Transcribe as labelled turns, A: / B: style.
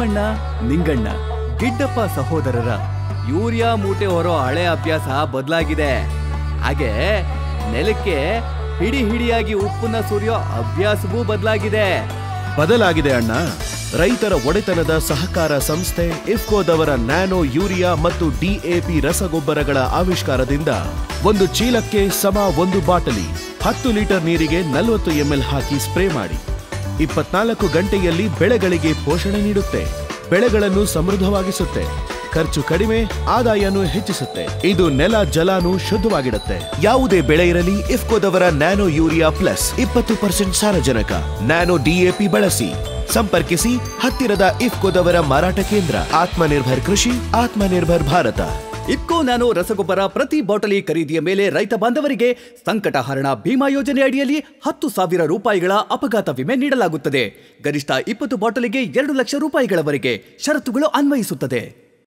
A: ಭೀಮಣ್ಣ, ನಿಂಗಣ್ಣ, ಗಿಡ್ಡಪ್ಪ ಸಹೋದರರ ಯೂರಿಯಾ ಮೂಟೆ ಹೊರೋ ಹಳೆ ಅಭ್ಯಾಸ ಬದಲಾಗಿದೆ. ಹಾಗೆ ನೆಲಕ್ಕೆ ಹಿಡಿಯಾಗಿ ಉಪ್ಪನ್ನ ಸುರಿಯೋ ಅಭ್ಯಾಸವೂ
B: ಬದಲಾಗಿದೆ ಅಣ್ಣ. ರೈತರ ಒಡೆತನದ ಸಹಕಾರ ಸಂಸ್ಥೆ ಇಫ್ಕೋದವರ ನ್ಯಾನೋ ಯೂರಿಯಾ ಮತ್ತು ಡಿಎಪಿ ರಸಗೊಬ್ಬರಗಳ ಆವಿಷ್ಕಾರದಿಂದ ಒಂದು ಚೀಲಕ್ಕೆ ಸಮ ಒಂದು ಬಾಟಲಿ 10 ಲೀಟರ್ ನೀರಿಗೆ 40 ml ಹಾಕಿ ಸ್ಪ್ರೇ ಮಾಡಿ 24 ಗಂಟೆಯಲ್ಲಿ ಬೆಳೆಗಳಿಗೆ ಪೋಷಣೆ ನೀಡುತ್ತೆ. ಬೆಳೆಗಳನ್ನು ಸಮೃದ್ಧವಾಗಿಸುತ್ತೆ. ಖರ್ಚು ಕಡಿಮೆ, ಆದಾಯನೂ ಹೆಚ್ಚಿಸುತ್ತೆ. ಇದು ನೆಲ ಜಲಾನು ಶುದ್ಧವಾಗಿಡುತ್ತೆ. ಯಾವುದೇ ಬೆಳೆ ಇರಲಿ, ಇಫ್ಕೋದವರ ನ್ಯಾನೋ ಯೂರಿಯಾ ಪ್ಲಸ್ 20% ಸಾರಜನಕ, ನ್ಯಾನೋ ಡಿಎಪಿ ಬಳಸಿ. ಸಂಪರ್ಕಿಸಿ ಹತ್ತಿರದ ಇಫ್ಕೋದವರ ಮಾರಾಟ ಕೇಂದ್ರ. ಆತ್ಮನಿರ್ಭರ್ ಕೃಷಿ, ಆತ್ಮನಿರ್ಭರ್ ಭಾರತ.
A: ಇಫ್ಕೋ ನ್ಯಾನೋ ರಸಗೊಬ್ಬರ ಪ್ರತಿ ಬಾಟಲಿ ಖರೀದಿಯ ಮೇಲೆ ರೈತ ಬಾಂಧವರಿಗೆ ಸಂಕಟ ಹರಣ ಭೀಮಾ ಯೋಜನೆ ಅಡಿಯಲ್ಲಿ 10,000 ರೂಪಾಯಿಗಳ ಅಪಘಾತ ವಿಮೆ ನೀಡಲಾಗುತ್ತದೆ. ಗರಿಷ್ಠ 20 ಬಾಟಲಿಗೆ 2 ಲಕ್ಷ ರೂಪಾಯಿಗಳವರೆಗೆ. ಷರತ್ತುಗಳು ಅನ್ವಯಿಸುತ್ತದೆ.